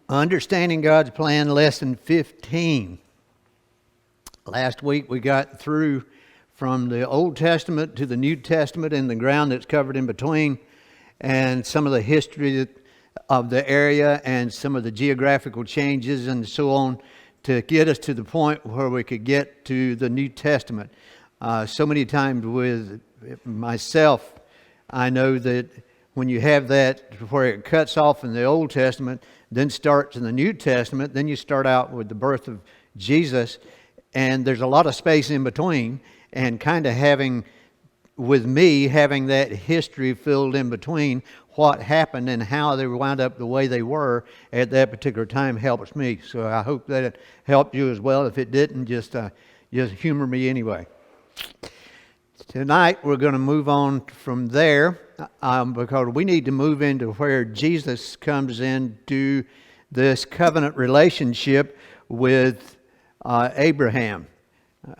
Understanding God's Plan, Lesson 15. Last week we got through from the Old Testament to the New Testament and the ground that's covered in between, and some of the history of the area and some of the geographical changes and so on to get us to the point where we could get to the New Testament. So many times with myself, I know that when you have that where it cuts off in the Old Testament, then starts in the New Testament, then you start out with the birth of Jesus, and there's a lot of space in between, and kind of having that history filled in between what happened and how they wound up the way they were at that particular time helps me. So I hope that it helped you as well. If it didn't, just humor me anyway. Tonight we're going to move on from there because we need to move into where Jesus comes into this covenant relationship with Abraham.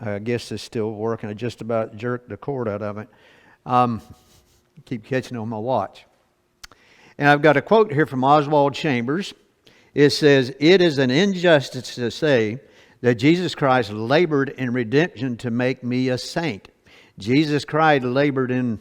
I guess it's still working. I just about jerked the cord out of it. Keep catching on my watch. And I've got a quote here from Oswald Chambers. It says, "It is an injustice to say that Jesus Christ labored in redemption to make me a saint. Jesus Christ labored in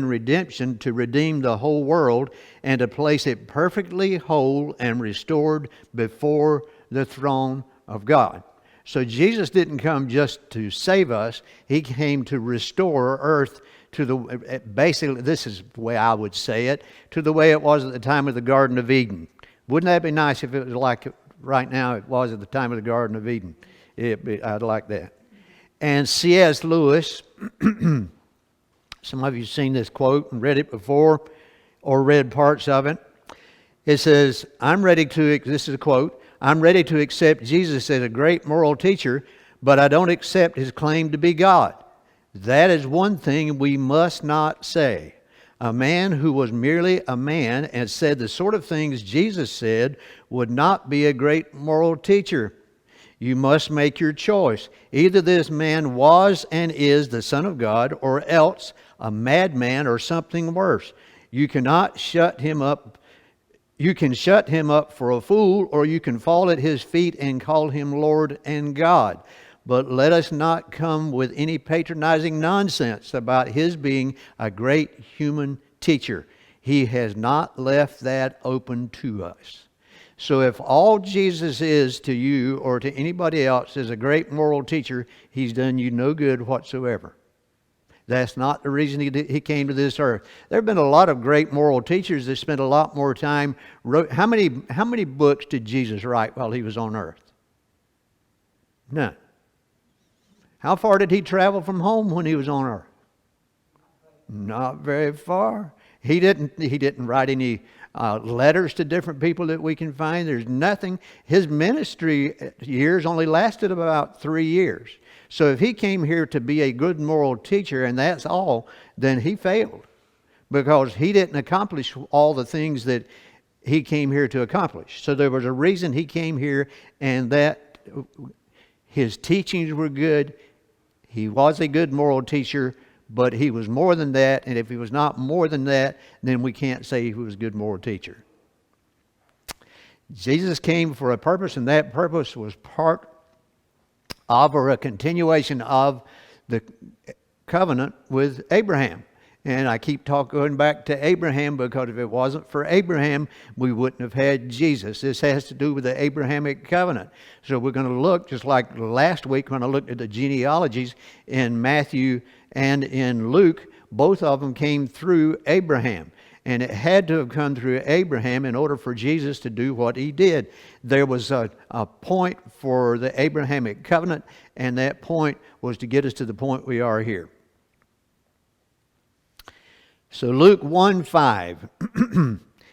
redemption to redeem the whole world and to place it perfectly whole and restored before the throne of God." So Jesus didn't come just to save us. He came to restore earth to basically, this is the way I would say it, to the way it was at the time of the Garden of Eden. Wouldn't that be nice if it was like right now it was at the time of the Garden of Eden? I'd like that. And C.S. Lewis, some of you have seen this quote and read it before or read parts of it. It says, this is a quote, "I'm ready to accept Jesus as a great moral teacher, but I don't accept his claim to be God. That is one thing we must not say. A man who was merely a man and said the sort of things Jesus said would not be a great moral teacher. You must make your choice. Either this man was and is the Son of God, or else a madman or something worse. You cannot shut him up. You can shut him up for a fool, or you can fall at his feet and call him Lord and God. But let us not come with any patronizing nonsense about his being a great human teacher. He has not left that open to us." So if all Jesus is to you or to anybody else is a great moral teacher, he's done you no good whatsoever. That's not the reason he came to this earth. There have been a lot of great moral teachers that spent a lot more time. How many books did Jesus write while he was on earth? None. How far did he travel from home when he was on earth? Not very far. He didn't write any letters to different people that we can find. There's nothing. His ministry years only lasted about 3 years. So if he came here to be a good moral teacher and that's all, then he failed, because he didn't accomplish all the things that he came here to accomplish. So there was a reason he came here, and that his teachings were good. He was a good moral teacher, but he was more than that. And if he was not more than that, then we can't say he was a good moral teacher. Jesus came for a purpose, and that purpose was part of or a continuation of the covenant with Abraham. And I keep going back to Abraham, because if it wasn't for Abraham, we wouldn't have had Jesus. This has to do with the Abrahamic covenant. So we're going to look, just like last week when I looked at the genealogies in Matthew and in Luke, both of them came through Abraham. And it had to have come through Abraham in order for Jesus to do what he did. There was a point for the Abrahamic covenant, and that point was to get us to the point we are here. So Luke 1:5.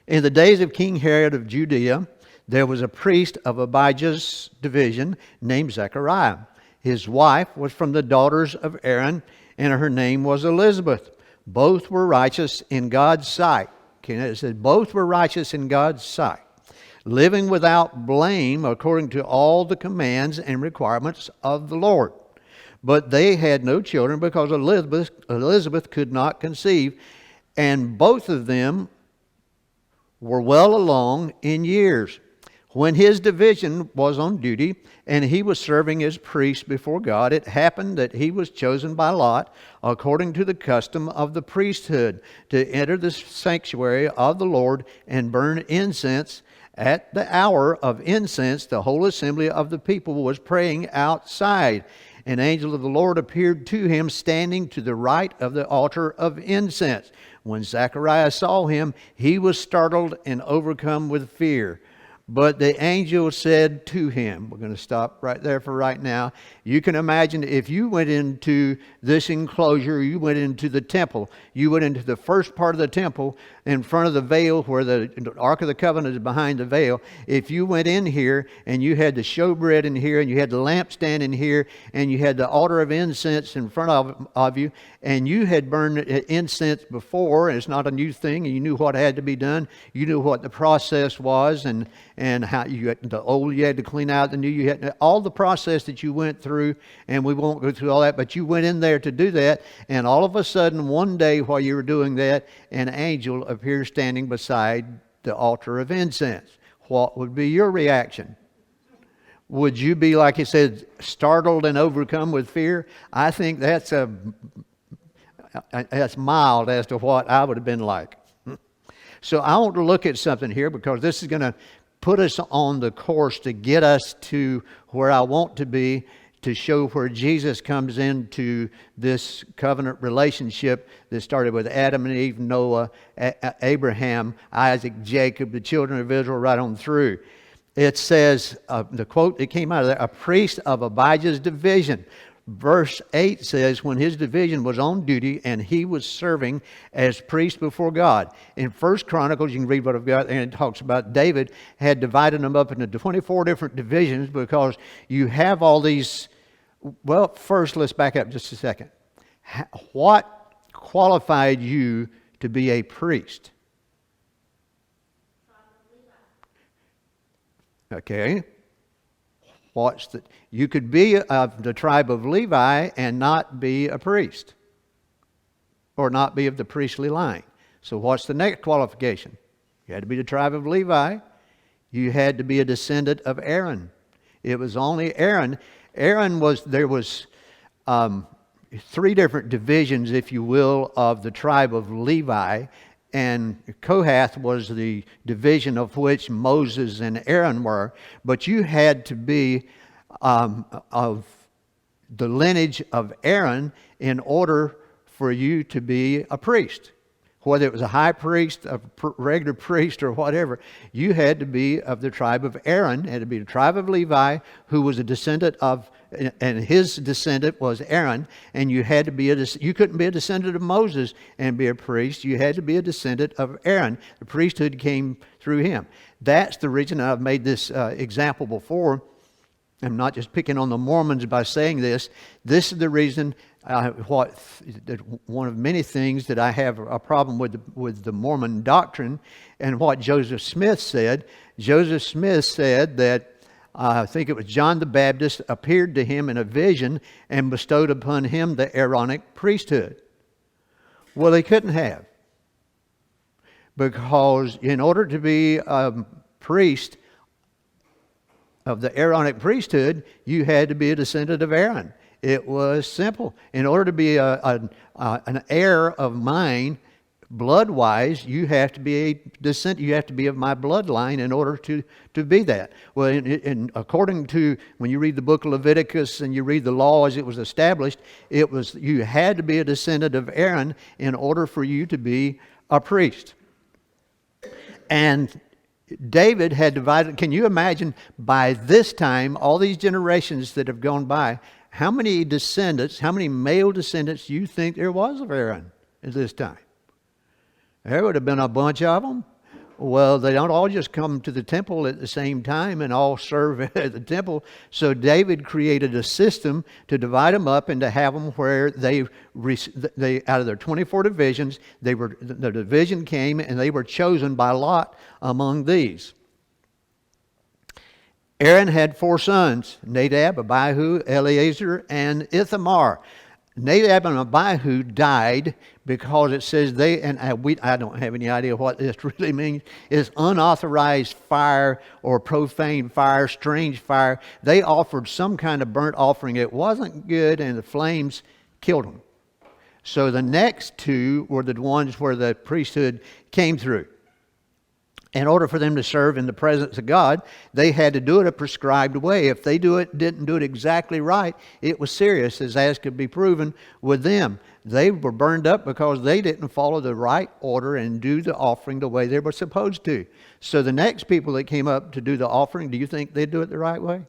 "In the days of King Herod of Judea, there was a priest of Abijah's division named Zechariah. His wife was from the daughters of Aaron, and her name was Elizabeth. Both were righteous in God's sight." Okay, it says both were righteous in God's sight, living without blame according to all the commands and requirements of the Lord. But they had no children because Elizabeth could not conceive, and both of them were well along in years. When his division was on duty and he was serving as priest before God, it happened that he was chosen by lot, according to the custom of the priesthood, to enter the sanctuary of the Lord and burn incense. At the hour of incense, the whole assembly of the people was praying outside. An angel of the Lord appeared to him, standing to the right of the altar of incense. When Zacharias saw him, he was startled and overcome with fear. But the angel said to him, we're going to stop right there for right now. You can imagine if you went into this enclosure, you went into the temple, you went into the first part of the temple in front of the veil where the Ark of the Covenant is behind the veil. If you went in here and you had the showbread in here and you had the lampstand in here and you had the altar of incense in front of you and you had burned incense before, and it's not a new thing, and you knew what had to be done, you knew what the process was, and how you had, the old you had to clean out, the new you had, all the process that you went through, and we won't go through all that, but you went in there to do that, and all of a sudden one day while you were doing that, an angel appears standing beside the altar of incense. What would be your reaction? Would you be, like he said, startled and overcome with fear? I think that's mild as to what I would have been like. So I want to look at something here because this is going to put us on the course to get us to where I want to be, to show where Jesus comes into this covenant relationship that started with Adam and Eve, Noah, Abraham, Isaac, Jacob, the children of Israel, right on through. It says, the quote that came out of there, a priest of Abijah's division. Verse 8 says, when his division was on duty and he was serving as priest before God. In 1 Chronicles, you can read what I've got, and it talks about David had divided them up into 24 different divisions because you have all these. Well, first, let's back up just a second. What qualified you to be a priest? Okay. What's the, you could be of the tribe of Levi and not be a priest, or not be of the priestly line. So what's the next qualification? You had to be the tribe of Levi. You had to be a descendant of Aaron. It was only Aaron. There was three different divisions, if you will, of the tribe of Levi. And Kohath was the division of which Moses and Aaron were. But you had to be of the lineage of Aaron in order for you to be a priest. Whether it was a high priest, a regular priest, or whatever, you had to be of the tribe of Aaron, had to be the tribe of Levi, who was a descendant of, and his descendant was Aaron, and you had to be you couldn't be a descendant of Moses and be a priest. You had to be a descendant of Aaron. The priesthood came through him. That's the reason I've made this example before. I'm not just picking on the Mormons by saying this. This is the reason. One of many things that I have a problem with the Mormon doctrine, and what Joseph Smith said. Joseph Smith said that I think it was John the Baptist appeared to him in a vision and bestowed upon him the Aaronic priesthood. Well, he couldn't have, because in order to be a priest of the Aaronic priesthood, you had to be a descendant of Aaron. It was simple. In order to be an heir of mine, blood-wise, you have to be a descendant. You have to be of my bloodline in order to be that. Well, in according to when you read the book of Leviticus and you read the law as it was established, it was you had to be a descendant of Aaron in order for you to be a priest. And David had divided. Can you imagine by this time, all these generations that have gone by, how many descendants, how many male descendants do you think there was of Aaron at this time? There would have been a bunch of them. Well, they don't all just come to the temple at the same time and all serve at the temple. So David created a system to divide them up and to have them where they out of their 24 divisions, the division came and they were chosen by lot among these. Aaron had 4 sons, Nadab, Abihu, Eleazar, and Ithamar. Nadab and Abihu died because it says they, and I don't have any idea what this really means, is unauthorized fire or profane fire, strange fire. They offered some kind of burnt offering. It wasn't good, and the flames killed them. So the next two were the ones where the priesthood came through. In order for them to serve in the presence of God, they had to do it a prescribed way. If they didn't do it exactly right, it was serious, as could be proven with them. They were burned up because they didn't follow the right order and do the offering the way they were supposed to. So the next people that came up to do the offering, do you think they'd do it the right way?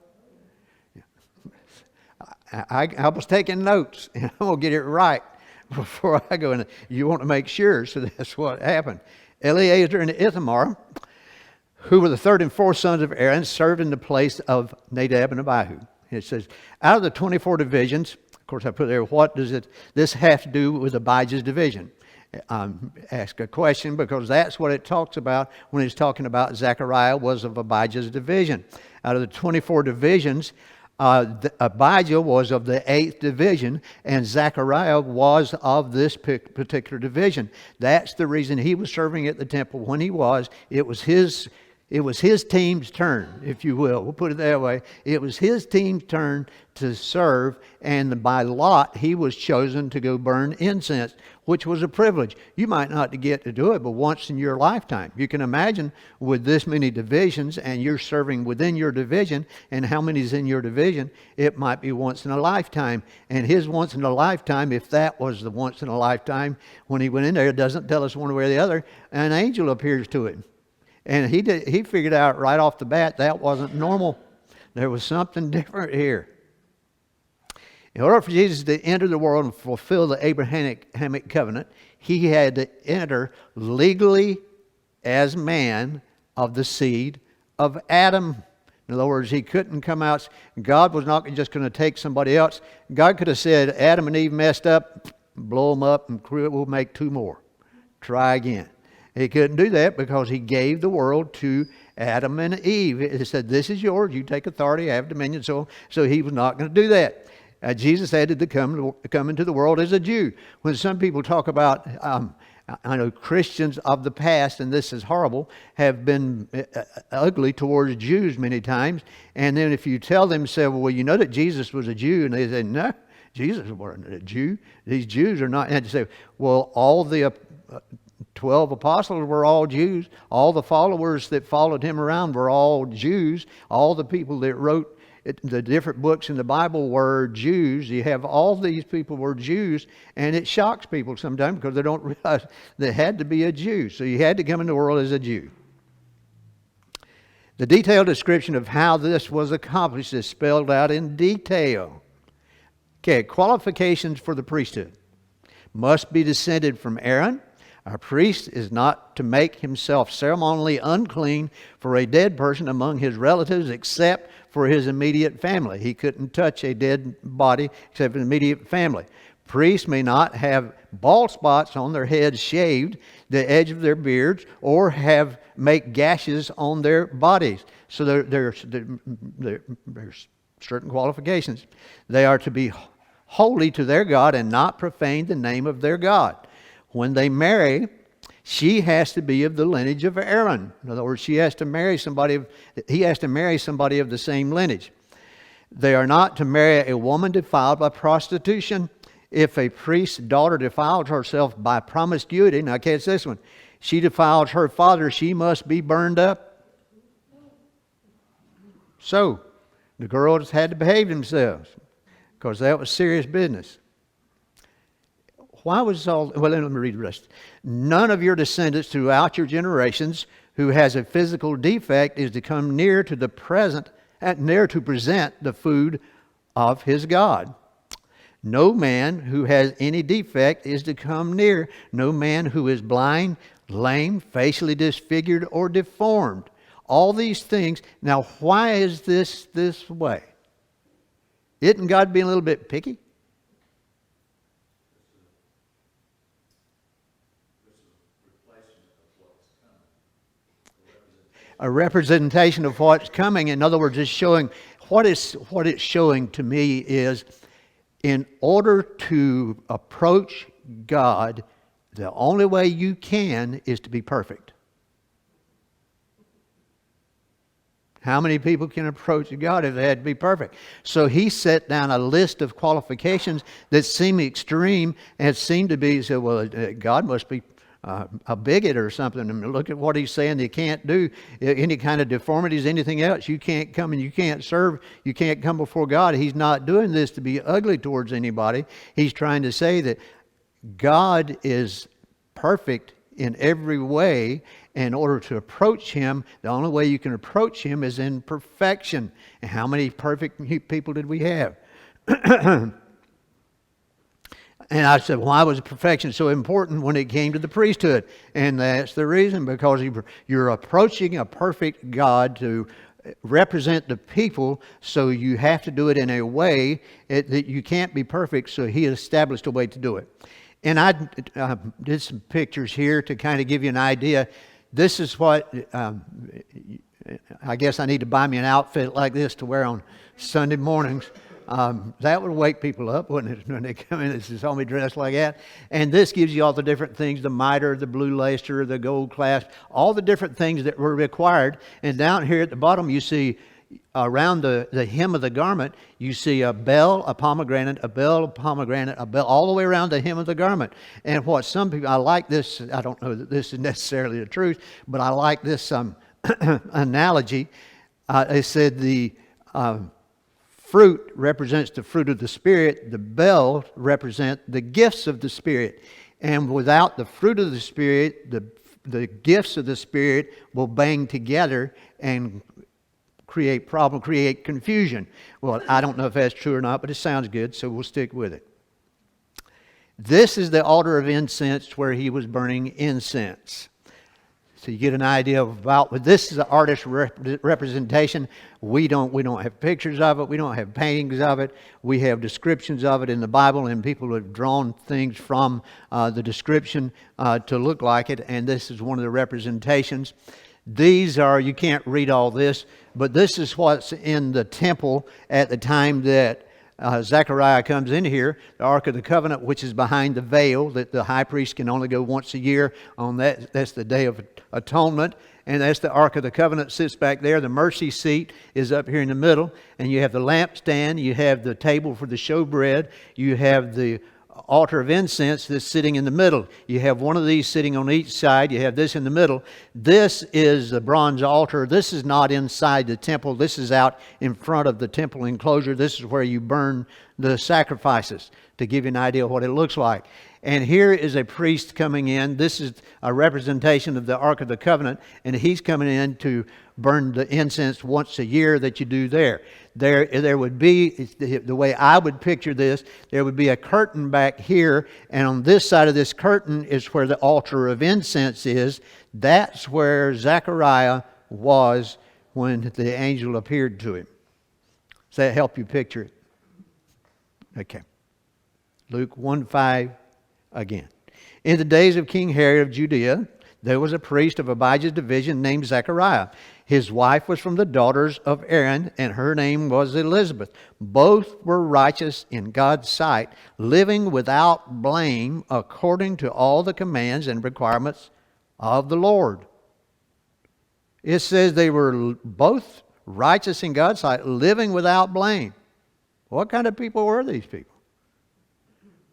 I was taking notes, and I'm going to get it right before I go in. You want to make sure, so that's what happened. Eleazar and Ithamar, who were the third and fourth sons of Aaron, served in the place of Nadab and Abihu. It says, out of the 24 divisions, of course I put there, what does this have to do with Abijah's division? Ask a question because that's what it talks about when it's talking about Zechariah was of Abijah's division. Out of the 24 divisions, Abijah was of the 8th division, and Zechariah was of this particular division. That's the reason he was serving at the temple when he was. It was his team's turn, if you will. We'll put it that way. It was his team's turn to serve, and by lot, he was chosen to go burn incense, which was a privilege. You might not get to do it, but once in your lifetime. You can imagine with this many divisions, and you're serving within your division, and how many is in your division, it might be once in a lifetime. And his once in a lifetime, if that was the once in a lifetime, when he went in there, it doesn't tell us one way or the other, an angel appears to him. And he figured out right off the bat that wasn't normal. There was something different here. In order for Jesus to enter the world and fulfill the Abrahamic covenant, he had to enter legally as man of the seed of Adam. In other words, he couldn't come out. God was not just going to take somebody else. God could have said, Adam and Eve messed up, blow them up, and we'll make 2 more. Try again. He couldn't do that because he gave the world to Adam and Eve. He said, this is yours. You take authority, have dominion. So he was not going to do that. Jesus had to come into the world as a Jew. When some people talk about, I know Christians of the past, and this is horrible, have been ugly towards Jews many times. And then if you tell them, say, well, you know that Jesus was a Jew, and they say, no, Jesus wasn't a Jew. These Jews are not. And you say, well, all the 12 apostles were all Jews. All the followers that followed him around were all Jews. All the people that wrote the different books in the Bible were Jews. You have all these people were Jews, and it shocks people sometimes because they don't realize they had to be a Jew. So you had to come into the world as a Jew. The detailed description of how this was accomplished is spelled out in detail. Okay, qualifications for the priesthood. Must be descended from Aaron. A priest is not to make himself ceremonially unclean for a dead person among his relatives except for his immediate family. He couldn't touch a dead body except for the immediate family. Priests may not have bald spots on their heads shaved, the edge of their beards, or make gashes on their bodies. So there's certain qualifications. They are to be holy to their God and not profane the name of their God. When they marry, she has to be of the lineage of Aaron. In other words, he has to marry somebody of the same lineage. They are not to marry a woman defiled by prostitution. If a priest's daughter defiles herself by promiscuity, now catch this one, she defiles her father, she must be burned up. So, the girls had to behave themselves because that was serious business. Why was all... Well, let me read the rest. None of your descendants throughout your generations who has a physical defect is to come near to present the food of his God. No man who has any defect is to come near. No man who is blind, lame, facially disfigured, or deformed. All these things. Now, why is this way? Isn't God being a little bit picky? A representation of what's coming. In other words, it's showing what it's showing to me is In order to approach God, the only way you can is to be perfect. How many people can approach God if they had to be perfect? So he set down a list of qualifications that seem extreme and seem to be, so, well, God must be a bigot or something. I mean, look at what he's saying you can't do. Any kind of deformities, anything else. You can't come and you can't serve. You can't come before God. He's not doing this to be ugly towards anybody. He's trying to say that God is perfect in every way. In order to approach Him, the only way you can approach Him is in perfection. And how many perfect people did we have? And I said, why was perfection so important when it came to the priesthood? And that's the reason, because you're approaching a perfect God to represent the people, so you have to do it in a way that you can't be perfect, so He established a way to do it. And I did some pictures here to kind of give you an idea. This is what, I guess I need to buy me an outfit like this to wear on Sunday mornings. That would wake people up, wouldn't it, when they come in and saw me dressed like that? And this gives you all the different things, the mitre, the blue lacer, the gold clasp, all the different things that were required. And down here at the bottom you see around the hem of the garment, you see a bell, a pomegranate, a bell, a pomegranate, a bell, all the way around the hem of the garment. And what some people, I like this, I don't know that this is necessarily the truth, but I like this analogy. They said the fruit represents the fruit of the Spirit. The bell represents the gifts of the Spirit. And without the fruit of the Spirit, the gifts of the Spirit will bang together and create problem, create confusion. Well, I don't know if that's true or not, but it sounds good, so we'll stick with it. This is the altar of incense where he was burning incense. So you get an idea about, but this is an artist representation. We don't have pictures of it. We don't have paintings of it. We have descriptions of it in the Bible, and people have drawn things from the description to look like it. And this is one of the representations. These are, you can't read all this, but this is what's in the temple at the time that Zechariah comes in here. The Ark of the Covenant, which is behind the veil, that the high priest can only go once a year on that. That's the Day of Atonement. And that's the Ark of the Covenant sits back there. The mercy seat is up here in the middle. And you have the lampstand. You have the table for the showbread. You have the altar of incense that's sitting in the middle. You have one of these sitting on each side. You have this in the middle. This is the bronze altar. This is not inside the temple. This is out in front of the temple enclosure. This is where you burn the sacrifices, to give you an idea of what it looks like. And here is a priest coming in. This is a representation of the Ark of the Covenant, and he's coming in to burn the incense once a year that you do there. There would be, the way I would picture this, there would be a curtain back here, and on this side of this curtain is where the altar of incense is. That's where Zechariah was when the angel appeared to him. Does that help you picture it? Okay. Luke 1:5 again. In the days of King Herod of Judea, there was a priest of Abijah's division named Zechariah. His wife was from the daughters of Aaron, and her name was Elizabeth. Both were righteous in God's sight, living without blame according to all the commands and requirements of the Lord. It says they were both righteous in God's sight, living without blame. What kind of people were these people?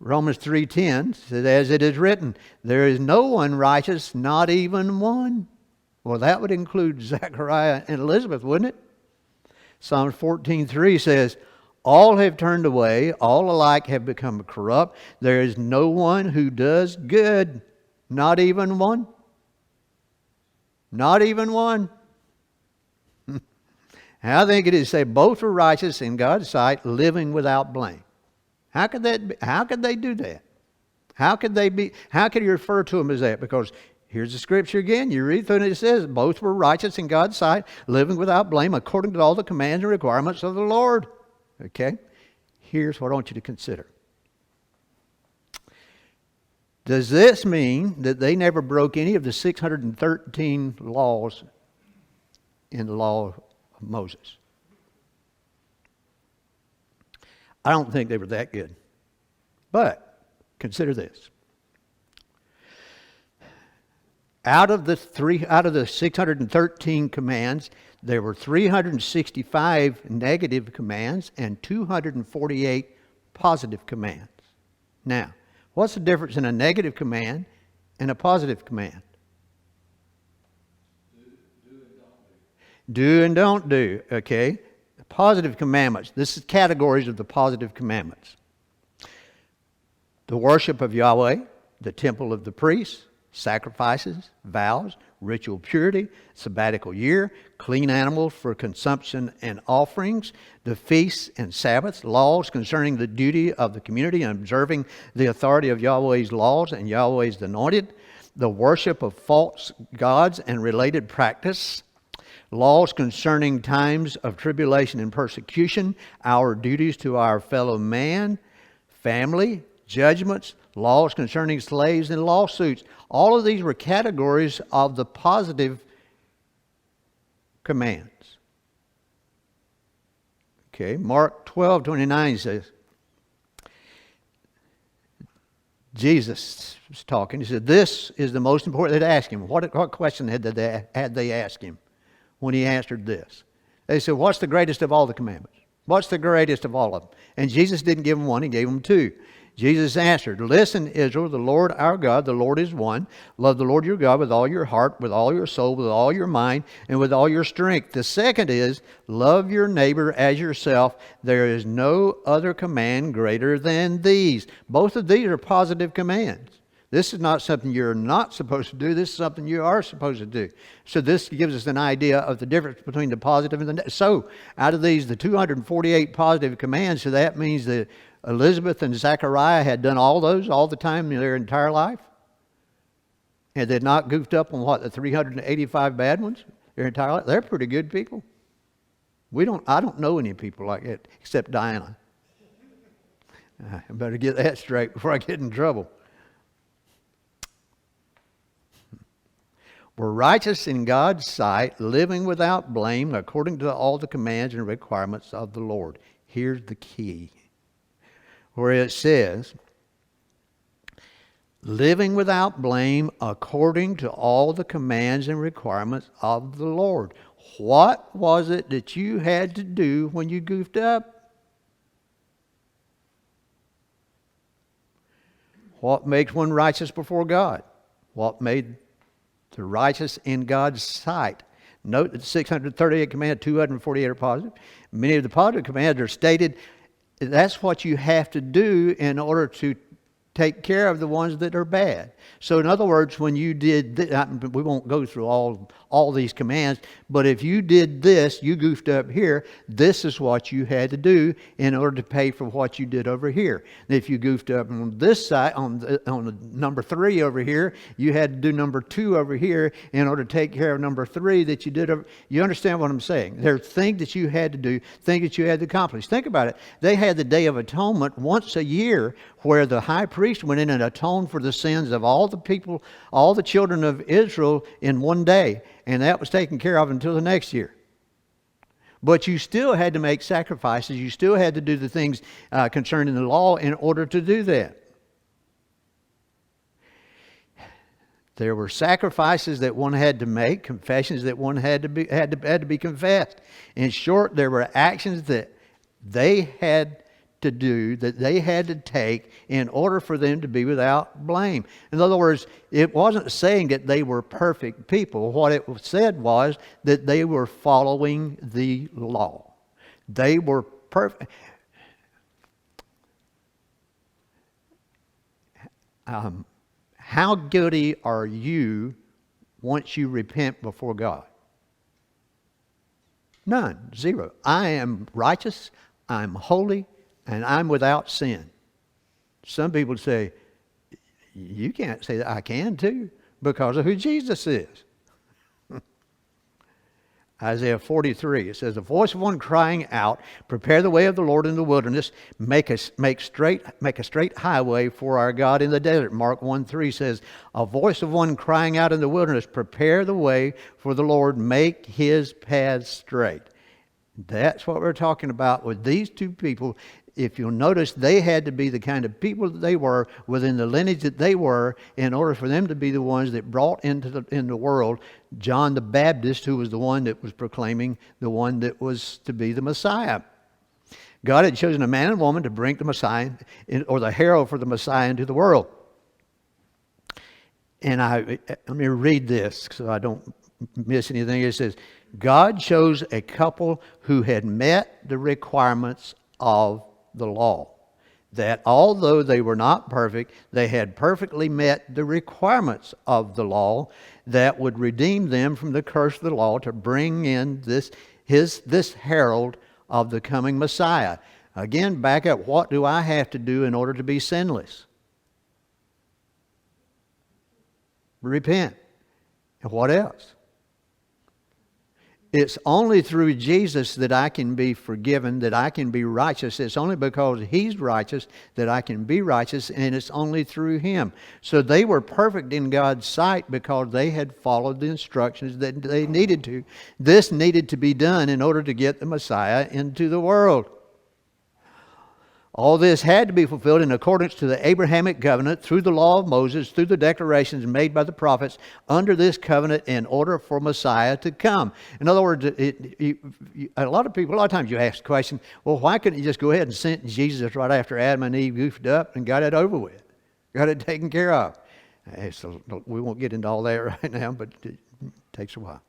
Romans 3:10 says, as it is written, there is no one righteous, not even one. Well, that would include Zechariah and Elizabeth, wouldn't it? Psalm 14:3 says, all have turned away, all alike have become corrupt. There is no one who does good, not even one. Not even one. I think it is say both are righteous in God's sight, living without blame. How could that be? How could they do that? How could you refer to them as that? Because here's the scripture again. You read through it, it says, both were righteous in God's sight, living without blame, according to all the commands and requirements of the Lord. Okay? Here's what I want you to consider. Does this mean that they never broke any of the 613 laws in the law of Moses? I don't think they were that good. But consider this. Out of the 613 commands, there were 365 negative commands and 248 positive commands. Now, what's the difference in a negative command and a positive command? Do and don't do, okay? Positive commandments. This is categories of the positive commandments. The worship of Yahweh, the temple of the priests, sacrifices, vows, ritual purity, sabbatical year, clean animals for consumption and offerings, the feasts and Sabbaths, laws concerning the duty of the community and observing the authority of Yahweh's laws and Yahweh's anointed, the worship of false gods and related practice, laws concerning times of tribulation and persecution, our duties to our fellow man, family, judgments, laws concerning slaves and lawsuits. All of these were categories of the positive commands. Okay, Mark 12:29 says, Jesus was talking. He said, this is the most important. They'd ask him, what question had they asked him when he answered this? They said, what's the greatest of all the commandments? What's the greatest of all of them? And Jesus didn't give them one, he gave them two. Jesus answered, listen, Israel, the Lord our God, the Lord is one. Love the Lord your God with all your heart, with all your soul, with all your mind, and with all your strength. The second is, love your neighbor as yourself. There is no other command greater than these. Both of these are positive commands. This is not something you're not supposed to do. This is something you are supposed to do. So this gives us an idea of the difference between the positive and the negative. So out of these, the 248 positive commands, so that means that Elizabeth and Zechariah had done all those all the time in their entire life. And they'd not goofed up on the 385 bad ones their entire life. They're pretty good people. I don't know any people like that except Diana. I better get that straight before I get in trouble. We're righteous in God's sight, living without blame according to all the commands and requirements of the Lord. Here's the key. Where it says, living without blame according to all the commands and requirements of the Lord. What was it that you had to do when you goofed up? What makes one righteous before God? What made the righteous in God's sight? Note that the 638 commands, 248 are positive. Many of the positive commands are stated. That's what you have to do in order to take care of the ones that are bad. So in other words, when you did we won't go through all these commands, but if you did this, you goofed up here, this is what you had to do in order to pay for what you did over here. And if you goofed up on this side, on the number 3 over here, you had to do number 2 over here in order to take care of number 3 that you did over. You understand what I'm saying? There are things that you had to do, things that you had to accomplish. Think about it. They had the Day of Atonement once a year where the high priest went in and atoned for the sins of all the people, all the children of Israel in one day. And that was taken care of until the next year. But you still had to make sacrifices. You still had to do the things concerning the law in order to do that. There were sacrifices that one had to make, confessions that one had to be confessed. In short, there were actions that they had to do, that they had to take in order for them to be without blame. In other words, it wasn't saying that they were perfect people. What it said was that they were following the law. They were perfect. How guilty are you once you repent before God? None. Zero. I am righteous. I'm holy. And I'm without sin. Some people say, you can't say that. I can too, because of who Jesus is. Isaiah 43, it says, the voice of one crying out, prepare the way of the Lord in the wilderness, make a straight highway for our God in the desert. Mark 1:3 says, a voice of one crying out in the wilderness, prepare the way for the Lord, make his paths straight. That's what we're talking about with these two people. if you'll notice, they had to be the kind of people that they were within the lineage that they were in order for them to be the ones that brought into the world John the Baptist, who was the one that was proclaiming the one that was to be the Messiah. God had chosen a man and woman to bring the Messiah, or the herald for the Messiah, into the world. And let me read this so I don't miss anything. It says, God chose a couple who had met the requirements of the law. That although they were not perfect, they had perfectly met the requirements of the law that would redeem them from the curse of the law to bring in this herald of the coming Messiah. Again, back up. What do I have to do in order to be sinless? Repent. And what else? It's only through Jesus that I can be forgiven, that I can be righteous. It's only because He's righteous that I can be righteous, and it's only through Him. So they were perfect in God's sight because they had followed the instructions that they needed to. This needed to be done in order to get the Messiah into the world. All this had to be fulfilled in accordance to the Abrahamic covenant through the law of Moses, through the declarations made by the prophets under this covenant in order for Messiah to come. In other words, a lot of times you ask the question, well, why couldn't you just go ahead and send Jesus right after Adam and Eve goofed up and got it over with? Got it taken care of. So we won't get into all that right now, but it takes a while.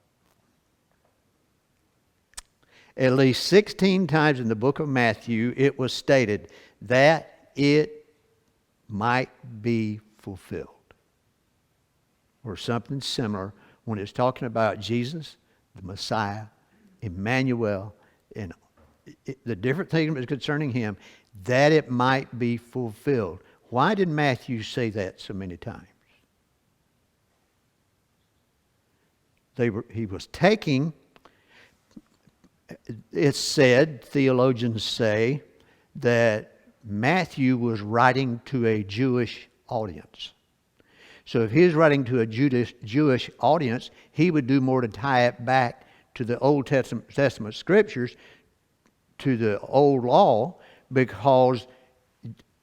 At least 16 times in the book of Matthew, it was stated that it might be fulfilled. Or something similar when it's talking about Jesus, the Messiah, Emmanuel, and the different things concerning Him, that it might be fulfilled. Why did Matthew say that so many times? He was taking... It's said, theologians say, that Matthew was writing to a Jewish audience. So if he was writing to a Jewish audience, he would do more to tie it back to the Old Testament scriptures, to the old law, because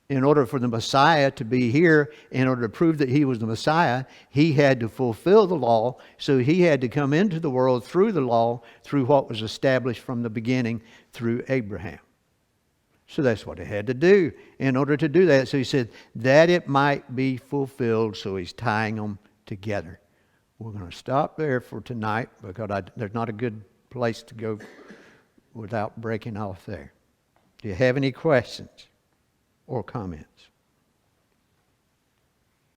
in order for the Messiah to be here, in order to prove that He was the Messiah, He had to fulfill the law. So He had to come into the world through the law, through what was established from the beginning through Abraham. So that's what He had to do in order to do that. So He said that it might be fulfilled. So He's tying them together. We're going to stop there for tonight because there's not a good place to go without breaking off there. Do you have any questions or comments?